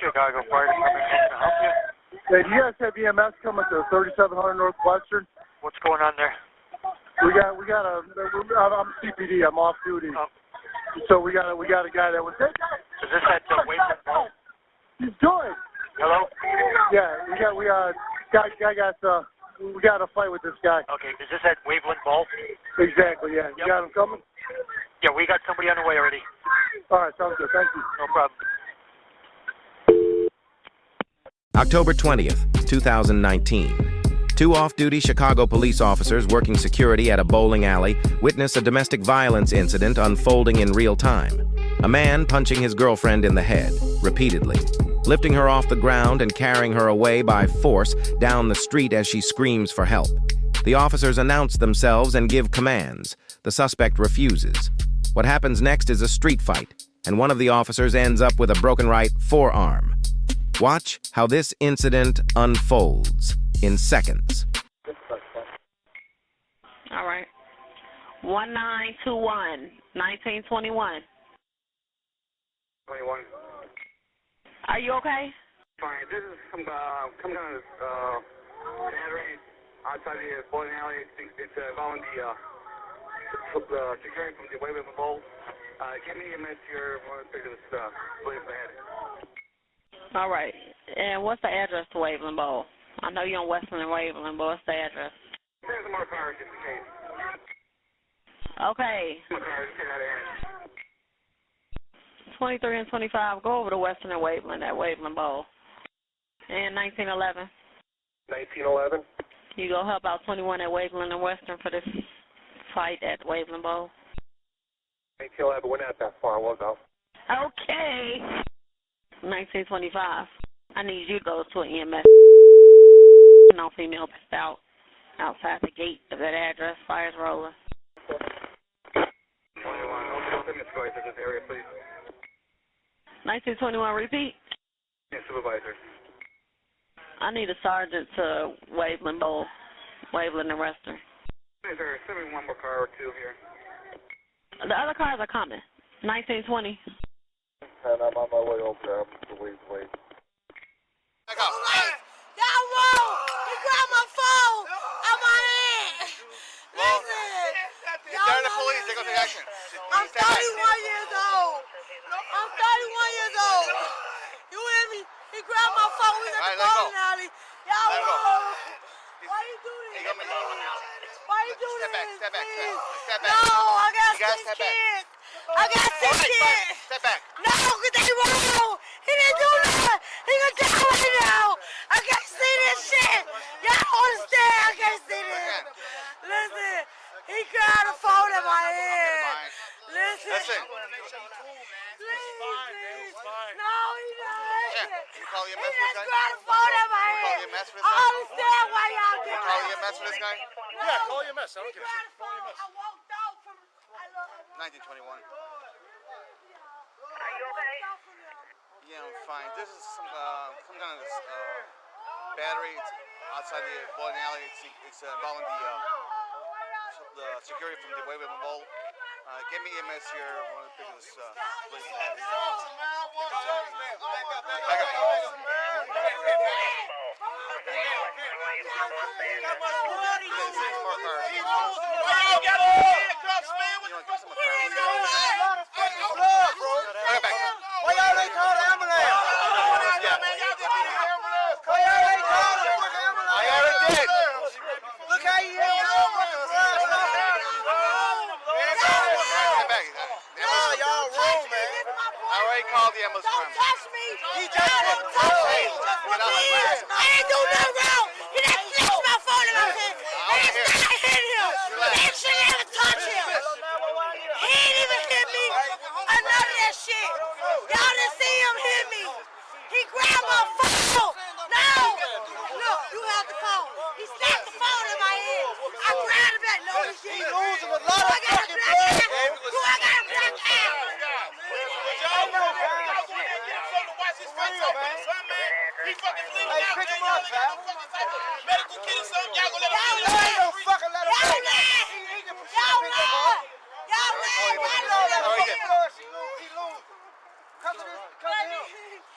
Chicago Fire Department. How can I help you? Hey, do you guys have EMS coming to 3700 Northwestern? What's going on there? I'm CPD. I'm off duty. Oh. So we got a guy that was. Is this at the Waveland Mall? He's good. Hello? Yeah, we got a fight with this guy. Okay, is this at Waveland Mall? Exactly. Yeah. You got him coming? Yeah, we got somebody on the way already. All right, sounds good. Thank you. No problem. October 20th, 2019. Two off-duty Chicago police officers working security at a bowling alley witness a domestic violence incident unfolding in real time. A man punching his girlfriend in the head, repeatedly, lifting her off the ground and carrying her away by force down the street as she screams for help. The officers announce themselves and give commands. The suspect refuses. What happens next is a street fight, and one of the officers ends up with a broken right forearm. Watch how this incident unfolds in seconds. All right. 1921, 1921. 21. Are you okay? Fine. This is some kind of battery outside the bowling alley. It's involving the security from the Waveland Bowl. Give me a mess here. I want to figure this place ahead. All right. And what's the address to Waveland Bowl? I know you're on Westland and Waveland, but what's the address? There's some more cars just in case. Okay. More cars, get out of here. 23 and 25, go over to Western and Waveland at Waveland Bowl. And 1911. 1911? You go help out 21 at Waveland and Western for this fight at Waveland Bowl. 1911, we're not that far, we'll go. Okay. 1925. I need you to go to an EMS. No female passed out outside the gate of that address. Fire's rolling. 21, open the supervisor to this area, please. 1921, repeat. Yeah, supervisor. I need a sergeant to Waveland Bowl, Waveland and Western. Is there one more car or two here? The other cars are coming. 1920. And I'm on my way over there. Wait. Y'all wrong! He grabbed my phone out my hand! Listen! They're the police, they go take action. I'm 31 years old! I'm 31 years old! You hear me? He grabbed my phone, we was at the bowling alley. Y'all wrong! Why you do this? Why you do this? Step back. No, I got 6 kids! I got 6 kids! Step back. No, because they wrong! He didn't do that! He gonna die right now! I can't see this shit! Y'all don't understand! I can't see this! Listen, he grabbed the phone in my hand! Listen! Please! No, he doesn't! You call your He mess just for this guy? grabbed the phone in my Call hand! your mess for this I guy? understand why y'all did that! Call your mess for this guy? Yeah, call your mess. I don't give a shit. Call your mess. I walked out from... 1921. Are you okay? Yeah, I'm fine. This is some kind of battery outside the bowling alley. It's involving the security from the Waveland Bowl. Get me EMS here. I want to pick this place ahead. Why y'all ain't call the ambulance? Why y'all ain't call the fucking ambulance? I already did. Look how you hit your fucking blood. No, y'all wrong, man. I already called the ambulance. Don't touch me. He just don't touch me. Please. I didn't do nothing wrong. He just flashed my phone in my hand. I didn't hit him. They should never touch him. He didn't even hit me. None of that shit. Y'all didn't see him hit me. He grabbed my phone. No. Look, you have the phone. He snapped the phone in my hand. I grabbed it back. No, he didn't. He's losing a lot of fucking blood. I got a black eye. He fucking bleeding out. Pick him up, pal. Medical kit or something. Y'all gonna let him Y'all don't fucking let him go. Y'all lie. Y'all lie. Why do you let him go? He lose. Come to him.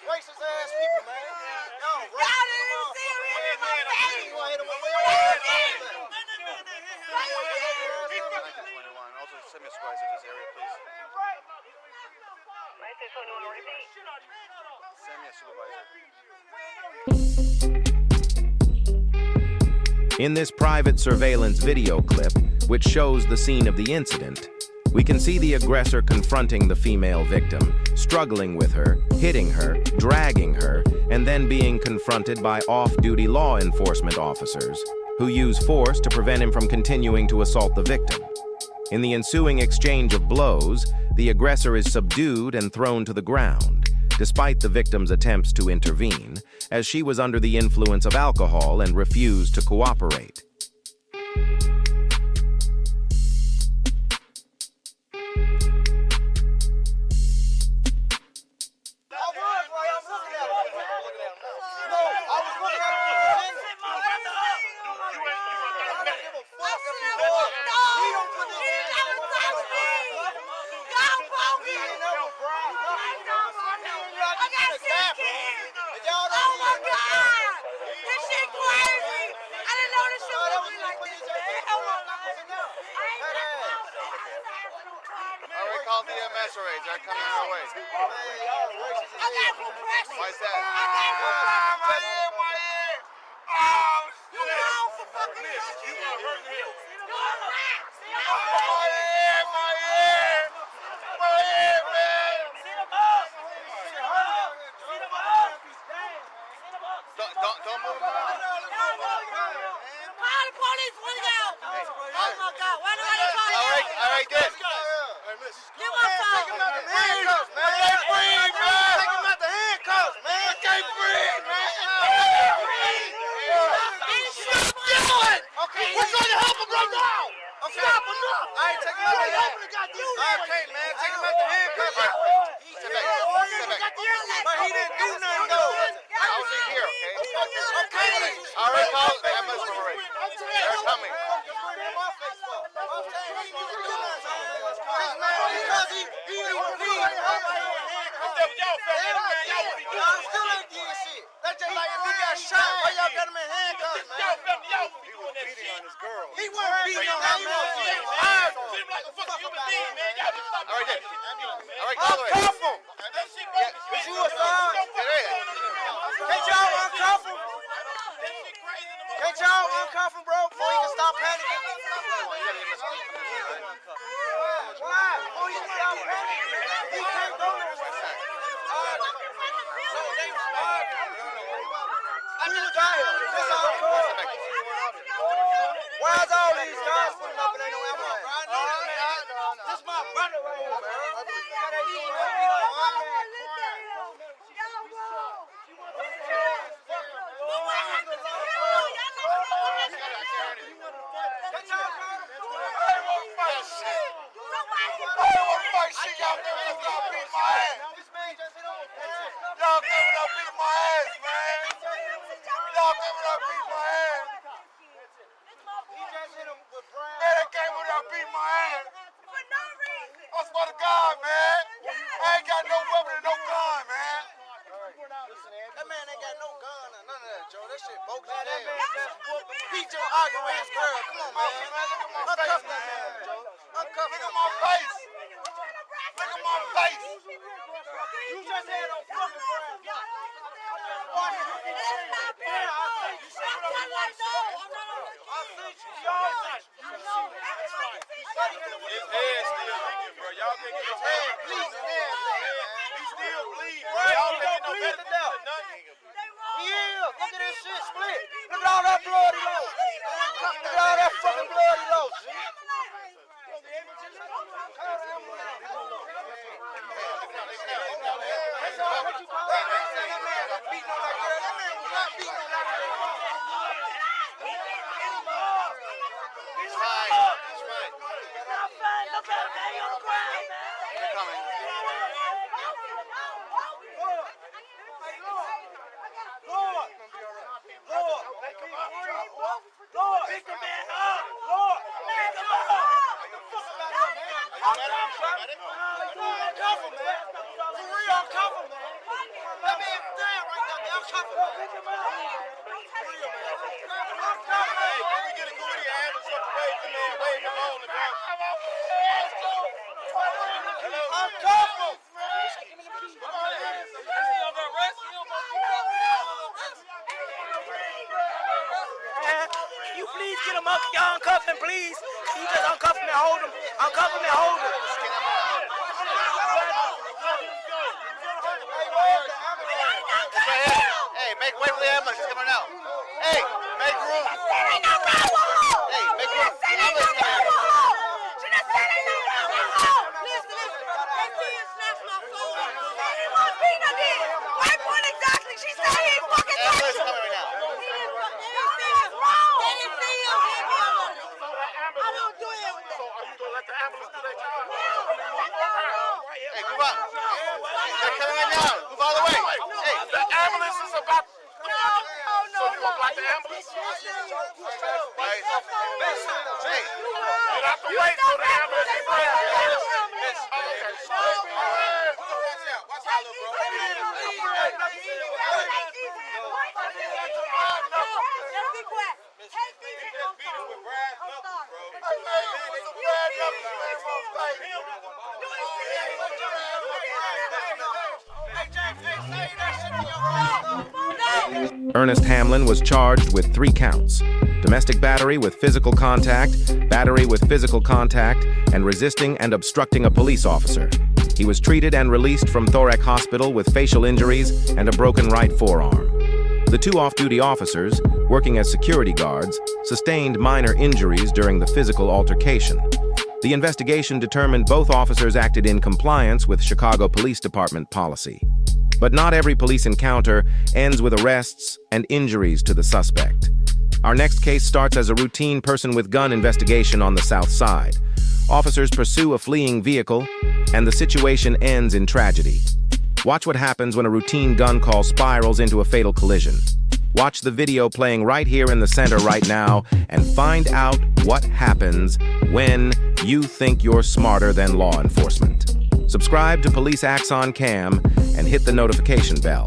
Racist ass people, man. Y'all Y'all didn't even see him hit my face. You want to hit him with your ass? 21. Also, send me a supervisor to this area, please. Send me a supervisor. In this private surveillance video clip, which shows the scene of the incident, we can see the aggressor confronting the female victim, struggling with her, hitting her, dragging her, and then being confronted by off-duty law enforcement officers, who use force to prevent him from continuing to assault the victim. In the ensuing exchange of blows, the aggressor is subdued and thrown to the ground, despite the victim's attempts to intervene, as she was under the influence of alcohol and refused to cooperate. Call the EMS already. They're coming our way. I got compression. Why is that? I got compression. My ear. Oh, shit. You wrong for fucking touching me. You are hurting him. You're right. My ear, man. Sit him up. Don't move around. Call the police. What you got? Oh, my God. Why do I call you? All right, good. Get my phone. Take him out the handcuffs, man. I can't breathe, man. Take him out the handcuffs, man. I can't breathe, man. Okay, we're going to help him right now. Okay. Stop him up. I ain't taking him out the handcuffs. Okay, man. Take him out the handcuffs. Sit back. But he didn't do nothing, though. I was in here, okay? Okay. All right, call the ambulance already. They're coming. Y'all still ain't getting shit. That's just like if he got shot, why y'all got him in handcuffs, man? He was beating on this girl. He wasn't beating on her, man. All right, good. All right, call the way. Uncuff him. Yeah. Suicide. Get in. Can't y'all uncuff him? Can't y'all uncuff him, bro, before he can stop panicking? Why? Before he can stop panicking? He can't go nowhere. This all cool. Why is all these guys putting up and ain't no ambulance? This is my brother right here, man. He just arguing with his girl. Come on, man. Uncuff that man, Joe. Uncuff him. Look at my face. Look at my face. You just had no fucking breath. Watch it. It's not fair. I see you. I know. It's fine. His head still bleeding, bro. Y'all can't get his head bleeding. He still bleeding, bro. Y'all can't get no better than nothing. He is. Look at this shit split. Look at all that blood he lost. Look at all that fucking blood he lost. What you call that? That man was beating on that girl. That man was not beating on that girl. It's fine. It's fine. Look at him, man. You're on the ground, man. They're coming. Lord, pick the man up. Lord, pick him up. Uncuff him, man. For real, uncuff him, man. Let me stand right there. I'm coming. Hey, can we get a good ambulance up the way? The man waving him on the ground. Hello. I'm coming. Can you please get him up? Y'all uncuff him, please. Can you just uncuff him and hold him? Uncuff him and hold him. Hey, make way for the ambulance. It's coming out. Hey, make room. Hey, make room. The ambulance is coming out. She just said ain't no wrong with her. Listen. They did snatch my phone. What Pina did? White point exactly. She said he ain't fucking The ambulance is touch coming right now. They didn't see him. I don't do it with that. So are you going to let the ambulance do their job? Hey, move up. They're coming right now. Move all the way. Hey, The ambulance is about... No. So you going to block the ambulance? Hey, You have to wait till the ambulance is ready. Ernest Hamlin was charged with 3 counts: domestic battery with physical contact, battery with physical contact, and resisting and obstructing a police officer. He was treated and released from Thorac Hospital with facial injuries and a broken right forearm. The 2 off-duty officers, working as security guards, sustained minor injuries during the physical altercation. The investigation determined both officers acted in compliance with Chicago Police Department policy. But not every police encounter ends with arrests and injuries to the suspect. Our next case starts as a routine person with gun investigation on the South Side. Officers pursue a fleeing vehicle, and the situation ends in tragedy. Watch what happens when a routine gun call spirals into a fatal collision. Watch the video playing right here in the center right now and find out what happens when you think you're smarter than law enforcement. Subscribe to Police Axon Cam and hit the notification bell.